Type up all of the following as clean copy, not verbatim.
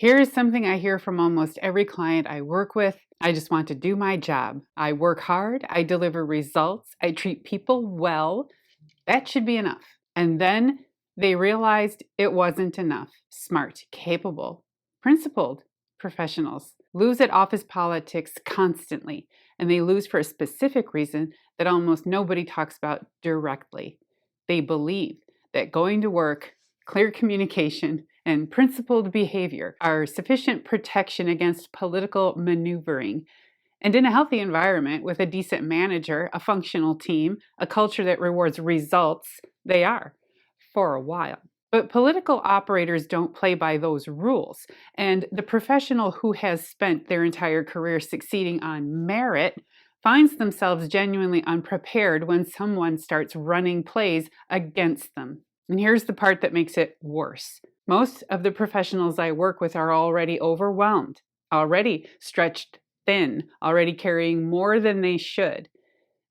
Here's something I hear from almost every client I work with. I just want to do my job. I work hard. I deliver results. I treat people well. That should be enough. And then they realized it wasn't enough. Smart, capable, principled professionals lose at office politics constantly, and they lose for a specific reason that almost nobody talks about directly. They believe that going to work, clear communication, and principled behavior are sufficient protection against political maneuvering. And in a healthy environment with a decent manager, a functional team, a culture that rewards results, they are for a while. But political operators don't play by those rules. And the professional who has spent their entire career succeeding on merit finds themselves genuinely unprepared when someone starts running plays against them. And here's the part that makes it worse. Most of the professionals I work with are already overwhelmed, already stretched thin, already carrying more than they should.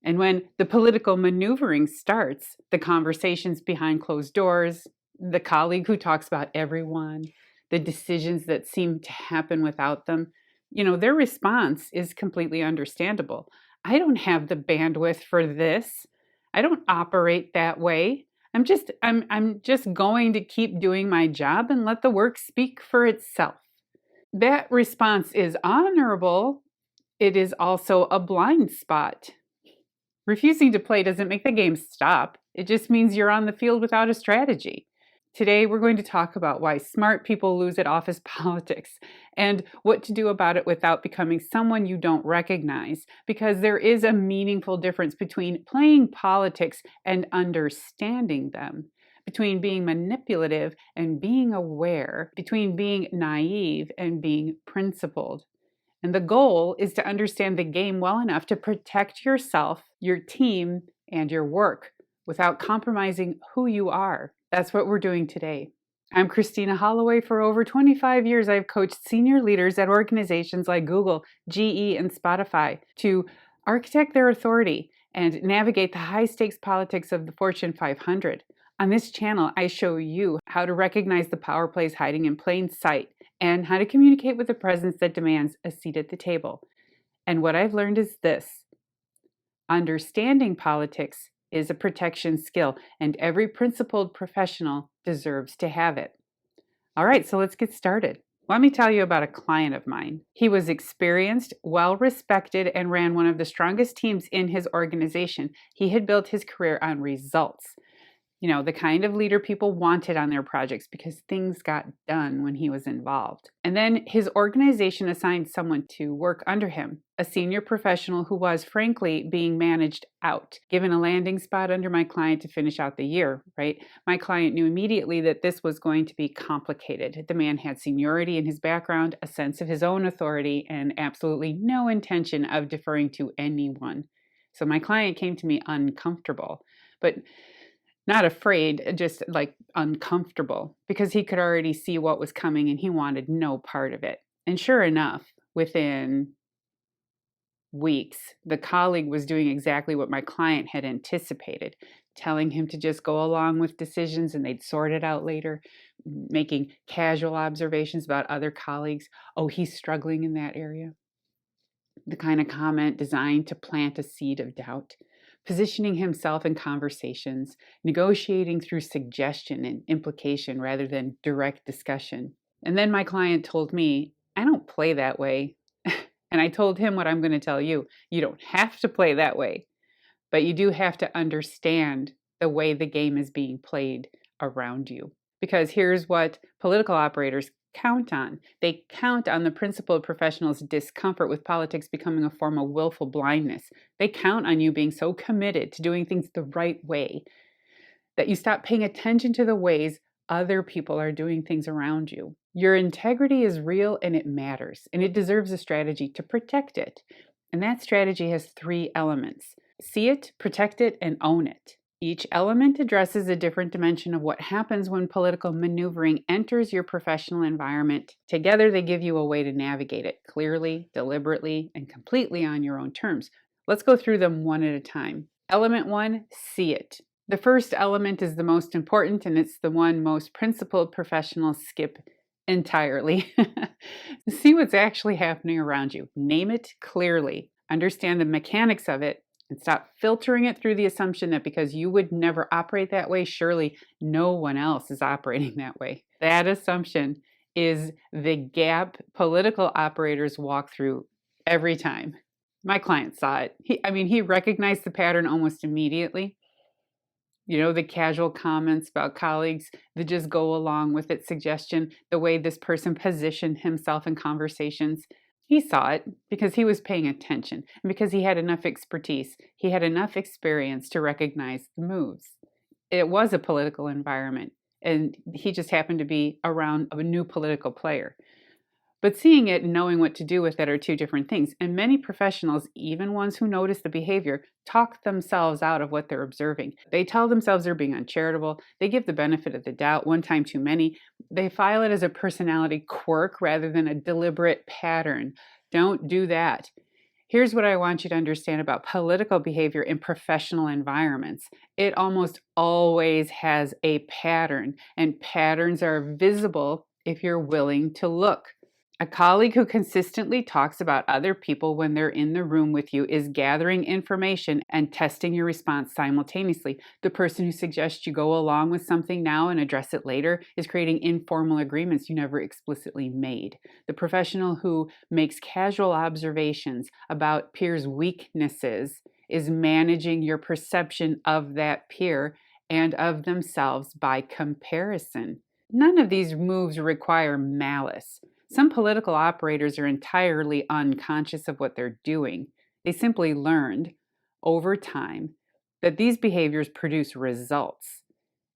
And when the political maneuvering starts, the conversations behind closed doors, the colleague who talks about everyone, the decisions that seem to happen without them, their response is completely understandable. I don't have the bandwidth for this. I don't operate that way. I'm just going to keep doing my job and let the work speak for itself. That response is honorable. It is also a blind spot. Refusing to play doesn't make the game stop. It just means you're on the field without a strategy. Today, we're going to talk about why smart people lose at office politics and what to do about it without becoming someone you don't recognize, because there is a meaningful difference between playing politics and understanding them, between being manipulative and being aware, between being naive and being principled. And the goal is to understand the game well enough to protect yourself, your team, and your work without compromising who you are. That's what we're doing today. I'm Christina Holloway. For over 25 years, I've coached senior leaders at organizations like Google, GE, and Spotify to architect their authority and navigate the high-stakes politics of the Fortune 500. On this channel, I show you how to recognize the power plays hiding in plain sight and how to communicate with a presence that demands a seat at the table. And what I've learned is this: understanding politics is a protection skill, and every principled professional deserves to have it. All right, so let's get started. Let me tell you about a client of mine. He was experienced, well-respected, and ran one of the strongest teams in his organization. He had built his career on results. The kind of leader people wanted on their projects because things got done when he was involved. And then his organization assigned someone to work under him, a senior professional who was, frankly, being managed out, given a landing spot under my client to finish out the year, right? My client knew immediately that this was going to be complicated. The man had seniority in his background, a sense of his own authority, and absolutely no intention of deferring to anyone. So my client came to me uncomfortable, but not afraid, just like uncomfortable, because he could already see what was coming and he wanted no part of it. And sure enough, within weeks, the colleague was doing exactly what my client had anticipated, telling him to just go along with decisions and they'd sort it out later, making casual observations about other colleagues. Oh, he's struggling in that area. The kind of comment designed to plant a seed of doubt. Positioning himself in conversations, negotiating through suggestion and implication rather than direct discussion. And then my client told me, I don't play that way. And I told him what I'm going to tell you. You don't have to play that way, but you do have to understand the way the game is being played around you. Because here's what political operators count on. They count on the principled professional's discomfort with politics becoming a form of willful blindness. They count on you being so committed to doing things the right way that you stop paying attention to the ways other people are doing things around you. Your integrity is real and it matters, and it deserves a strategy to protect it. And that strategy has 3 elements: see it, protect it, and own it. Each element addresses a different dimension of what happens when political maneuvering enters your professional environment. Together, they give you a way to navigate it clearly, deliberately, and completely on your own terms. Let's go through them one at a time. Element 1, see it. The first element is the most important, and it's the one most principled professionals skip entirely. See what's actually happening around you. Name it clearly. Understand the mechanics of it and stop filtering it through the assumption that because you would never operate that way, surely no one else is operating that way. That assumption is the gap political operators walk through every time. My client saw it. He recognized the pattern almost immediately. The casual comments about colleagues that just go along with its suggestion, the way this person positioned himself in conversations. He saw it because he was paying attention and because he had enough expertise. He had enough experience to recognize the moves. It was a political environment, and he just happened to be around a new political player. But seeing it and knowing what to do with it are two different things. And many professionals, even ones who notice the behavior, talk themselves out of what they're observing. They tell themselves they're being uncharitable. They give the benefit of the doubt, one time too many. They file it as a personality quirk rather than a deliberate pattern. Don't do that. Here's what I want you to understand about political behavior in professional environments. It almost always has a pattern, and patterns are visible if you're willing to look. A colleague who consistently talks about other people when they're in the room with you is gathering information and testing your response simultaneously. The person who suggests you go along with something now and address it later is creating informal agreements you never explicitly made. The professional who makes casual observations about peers' weaknesses is managing your perception of that peer and of themselves by comparison. None of these moves require malice. Some political operators are entirely unconscious of what they're doing. They simply learned over time that these behaviors produce results,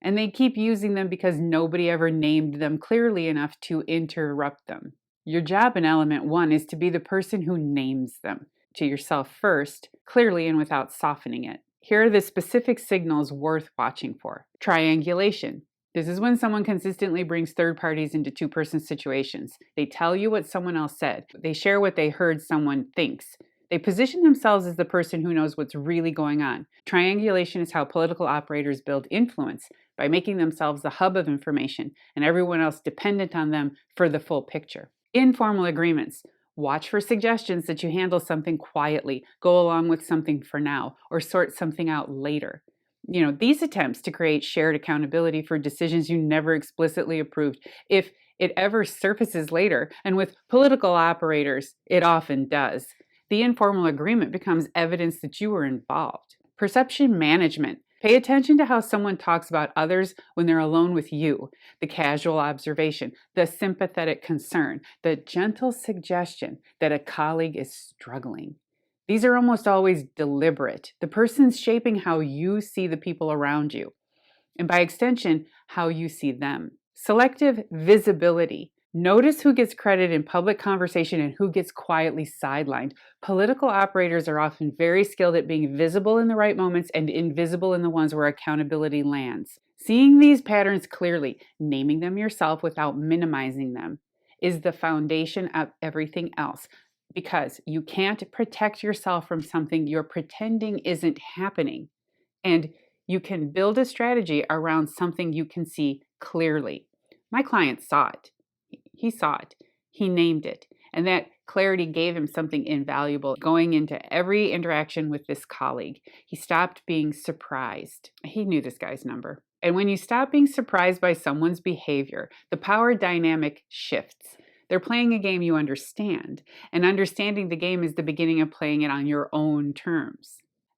and they keep using them because nobody ever named them clearly enough to interrupt them. Your job in element 1 is to be the person who names them to yourself first, clearly and without softening it. Here are the specific signals worth watching for. Triangulation. This is when someone consistently brings third parties into two-person situations. They tell you what someone else said. They share what they heard someone thinks. They position themselves as the person who knows what's really going on. Triangulation is how political operators build influence, by making themselves the hub of information and everyone else dependent on them for the full picture. Informal agreements. Watch for suggestions that you handle something quietly, go along with something for now, or sort something out later. These attempts to create shared accountability for decisions you never explicitly approved, if it ever surfaces later, and with political operators, it often does, the informal agreement becomes evidence that you were involved. Perception management. Pay attention to how someone talks about others when they're alone with you. The casual observation, the sympathetic concern, the gentle suggestion that a colleague is struggling. These are almost always deliberate. The person's shaping how you see the people around you, and by extension, how you see them. Selective visibility. Notice who gets credit in public conversation and who gets quietly sidelined. Political operators are often very skilled at being visible in the right moments and invisible in the ones where accountability lands. Seeing these patterns clearly, naming them yourself without minimizing them, is the foundation of everything else. Because you can't protect yourself from something you're pretending isn't happening. And you can build a strategy around something you can see clearly. My client saw it. He saw it. He named it. And that clarity gave him something invaluable going into every interaction with this colleague. He stopped being surprised. He knew this guy's number. And when you stop being surprised by someone's behavior, the power dynamic shifts. They're playing a game you understand, and understanding the game is the beginning of playing it on your own terms.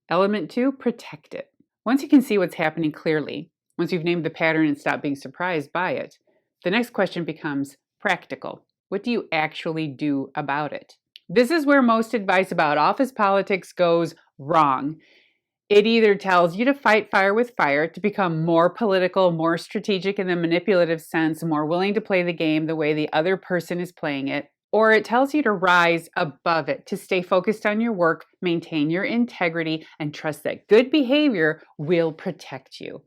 Element 2, protect it. Once you can see what's happening clearly, once you've named the pattern and stopped being surprised by it, the next question becomes practical. What do you actually do about it? This is where most advice about office politics goes wrong. It either tells you to fight fire with fire, to become more political, more strategic in the manipulative sense, more willing to play the game the way the other person is playing it, or it tells you to rise above it, to stay focused on your work, maintain your integrity, and trust that good behavior will protect you.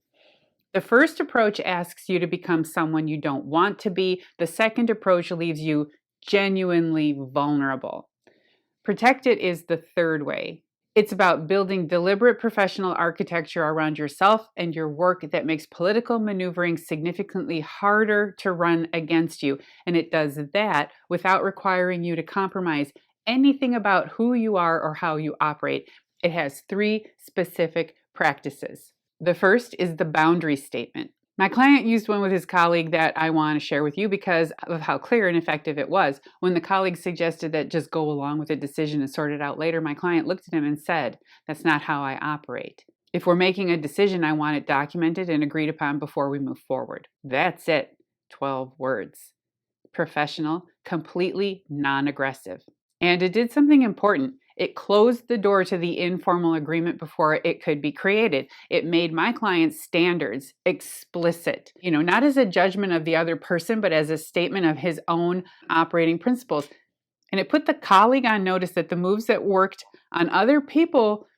The first approach asks you to become someone you don't want to be. The second approach leaves you genuinely vulnerable. Protect it is the third way. It's about building deliberate professional architecture around yourself and your work that makes political maneuvering significantly harder to run against you. And it does that without requiring you to compromise anything about who you are or how you operate. It has 3 specific practices. The first is the boundary statement. My client used one with his colleague that I want to share with you because of how clear and effective it was. When the colleague suggested that just go along with the decision and sort it out later, my client looked at him and said, "That's not how I operate. If we're making a decision, I want it documented and agreed upon before we move forward." That's it. 12 words. Professional, completely non-aggressive. And it did something important. It closed the door to the informal agreement before it could be created. It made my client's standards explicit, not as a judgment of the other person, but as a statement of his own operating principles. And it put the colleague on notice that the moves that worked on other people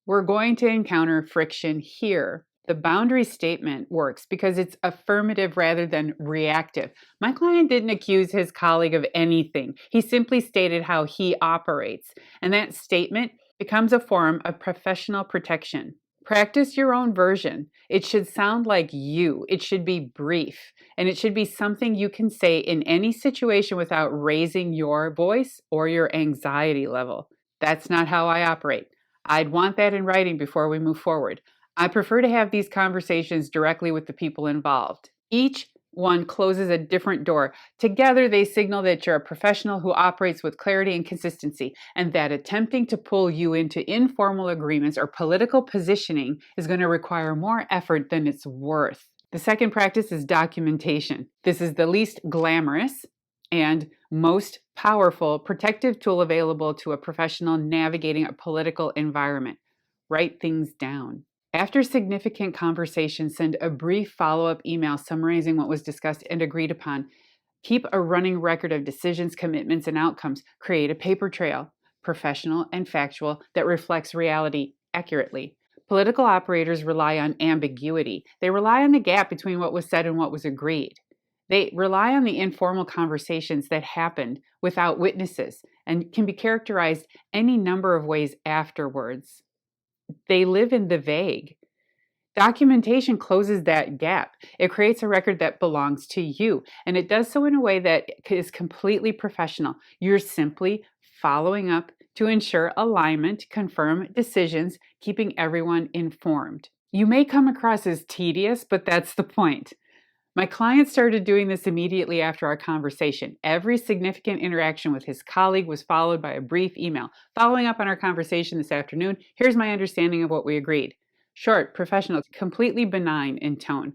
were going to encounter friction here. The boundary statement works because it's affirmative rather than reactive. My client didn't accuse his colleague of anything. He simply stated how he operates. And that statement becomes a form of professional protection. Practice your own version. It should sound like you. It should be brief. And it should be something you can say in any situation without raising your voice or your anxiety level. That's not how I operate. I'd want that in writing before we move forward. I prefer to have these conversations directly with the people involved. Each one closes a different door. Together, they signal that you're a professional who operates with clarity and consistency, and that attempting to pull you into informal agreements or political positioning is going to require more effort than it's worth. The second practice is documentation. This is the least glamorous and most powerful protective tool available to a professional navigating a political environment. Write things down. After significant conversation, send a brief follow-up email summarizing what was discussed and agreed upon. Keep a running record of decisions, commitments, and outcomes. Create a paper trail, professional and factual, that reflects reality accurately. Political operators rely on ambiguity. They rely on the gap between what was said and what was agreed. They rely on the informal conversations that happened without witnesses and can be characterized any number of ways afterwards. They live in the vague. Documentation closes that gap. It creates a record that belongs to you, and it does so in a way that is completely professional. You're simply following up to ensure alignment, confirm decisions, keeping everyone informed. You may come across as tedious, but that's the point. My client started doing this immediately after our conversation. Every significant interaction with his colleague was followed by a brief email. Following up on our conversation this afternoon, here's my understanding of what we agreed. Short, professional, completely benign in tone.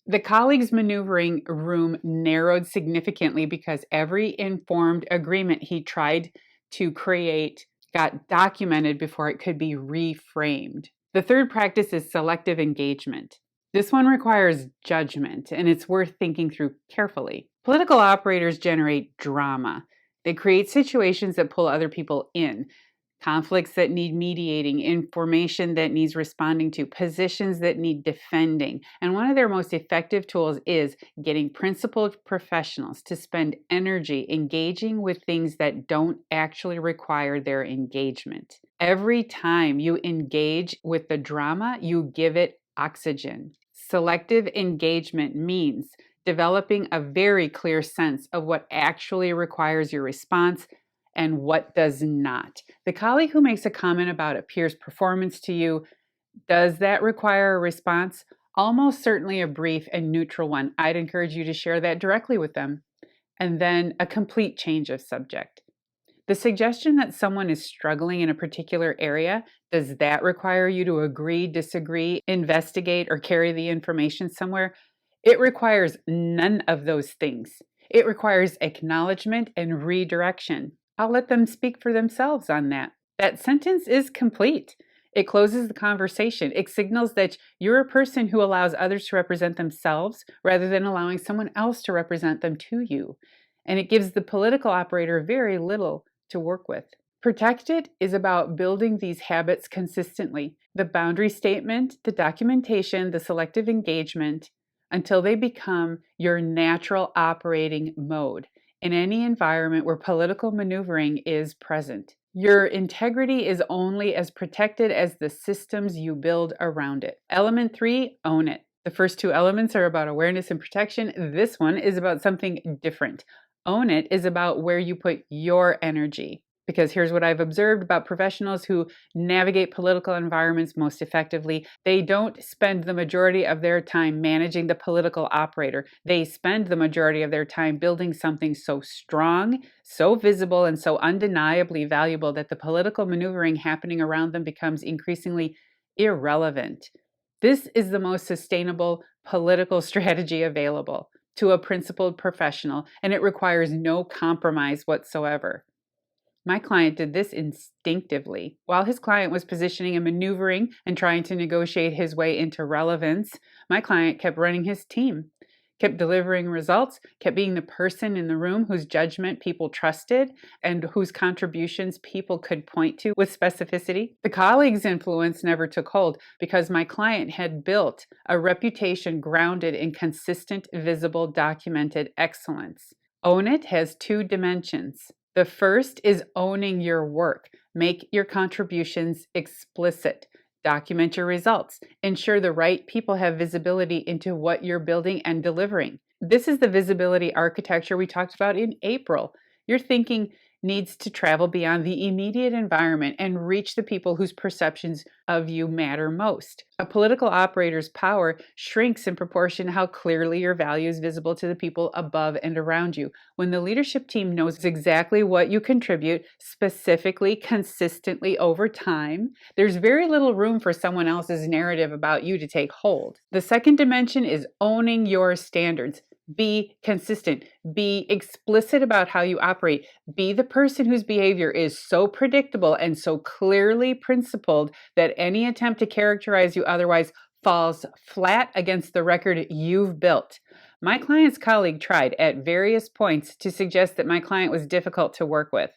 The colleague's maneuvering room narrowed significantly because every informed agreement he tried to create got documented before it could be reframed. The third practice is selective engagement. This one requires judgment, and it's worth thinking through carefully. Political operators generate drama. They create situations that pull other people in, conflicts that need mediating, information that needs responding to, positions that need defending. And one of their most effective tools is getting principled professionals to spend energy engaging with things that don't actually require their engagement. Every time you engage with the drama, you give it oxygen. Selective engagement means developing a very clear sense of what actually requires your response and what does not. The colleague who makes a comment about a peer's performance to you, does that require a response? Almost certainly a brief and neutral one. I'd encourage you to share that directly with them. And then a complete change of subject. The suggestion that someone is struggling in a particular area, does that require you to agree, disagree, investigate, or carry the information somewhere? It requires none of those things. It requires acknowledgement and redirection. I'll let them speak for themselves on that. That sentence is complete. It closes the conversation. It signals that you're a person who allows others to represent themselves rather than allowing someone else to represent them to you. And it gives the political operator very little to work with. Protected is about building these habits consistently. The boundary statement, the documentation, the selective engagement, until they become your natural operating mode in any environment where political maneuvering is present. Your integrity is only as protected as the systems you build around it. Element 3, own it. The first two elements are about awareness and protection. This one is about something different. Own it is about where you put your energy. Because here's what I've observed about professionals who navigate political environments most effectively. They don't spend the majority of their time managing the political operator. They spend the majority of their time building something so strong, so visible, and so undeniably valuable that the political maneuvering happening around them becomes increasingly irrelevant. This is the most sustainable political strategy available to a principled professional, and it requires no compromise whatsoever. My client did this instinctively. While his client was positioning and maneuvering and trying to negotiate his way into relevance, my client kept running his team, kept delivering results, kept being the person in the room whose judgment people trusted and whose contributions people could point to with specificity. The colleague's influence never took hold because my client had built a reputation grounded in consistent, visible, documented excellence. Own it has two dimensions. The first is owning your work. Make your contributions explicit. Document your results. Ensure the right people have visibility into what you're building and delivering. This is the visibility architecture we talked about in April. Your thinking needs to travel beyond the immediate environment and reach the people whose perceptions of you matter most. A political operator's power shrinks in proportion to how clearly your value is visible to the people above and around you. When the leadership team knows exactly what you contribute, specifically, consistently over time, there's very little room for someone else's narrative about you to take hold. The second dimension is owning your standards. Be consistent. Be explicit about how you operate. Be the person whose behavior is so predictable and so clearly principled that any attempt to characterize you otherwise falls flat against the record you've built. My client's colleague tried at various points to suggest that my client was difficult to work with,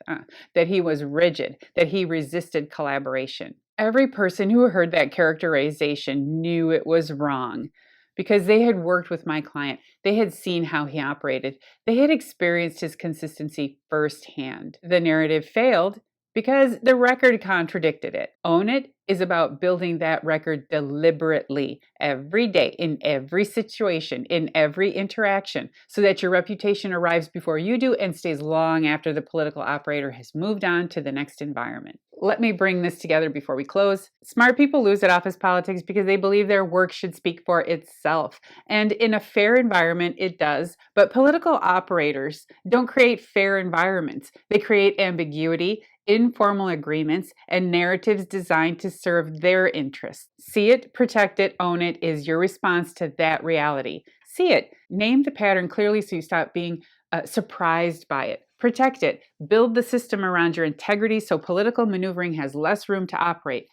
that he was rigid, that he resisted collaboration. Every person who heard that characterization knew it was wrong. Because they had worked with my client, they had seen how he operated, they had experienced his consistency firsthand. The narrative failed because the record contradicted it. Own it is about building that record deliberately every day, in every situation, in every interaction, so that your reputation arrives before you do and stays long after the political operator has moved on to the next environment. Let me bring this together before we close. Smart people lose at office politics because they believe their work should speak for itself. And in a fair environment, it does. But political operators don't create fair environments. They create ambiguity, informal agreements, and narratives designed to serve their interests. See it, protect it, own it is your response to that reality. See it, name the pattern clearly so you stop being surprised by it. Protect it. Build the system around your integrity so political maneuvering has less room to operate.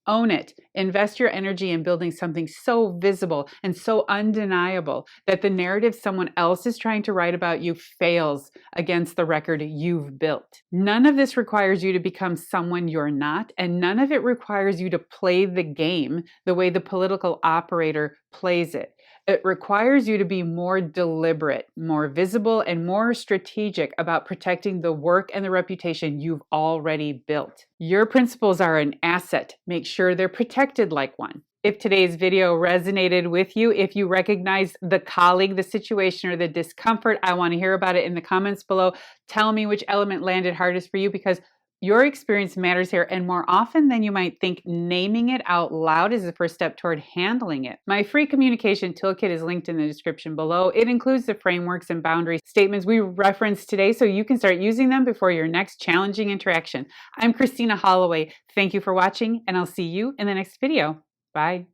Own it. Invest your energy in building something so visible and so undeniable that the narrative someone else is trying to write about you fails against the record you've built. None of this requires you to become someone you're not, and none of it requires you to play the game the way the political operator plays it. It requires you to be more deliberate, more visible, and more strategic about protecting the work and the reputation you've already built. Your principles are an asset. Make sure they're protected like one. If today's video resonated with you, if you recognize the colleague, the situation, or the discomfort, I want to hear about it in the comments below. Tell me which element landed hardest for you, because your experience matters here, and more often than you might think, naming it out loud is the first step toward handling it. My free communication toolkit is linked in the description below. It includes the frameworks and boundary statements we referenced today so you can start using them before your next challenging interaction. I'm Christina Holloway. Thank you for watching, and I'll see you in the next video. Bye.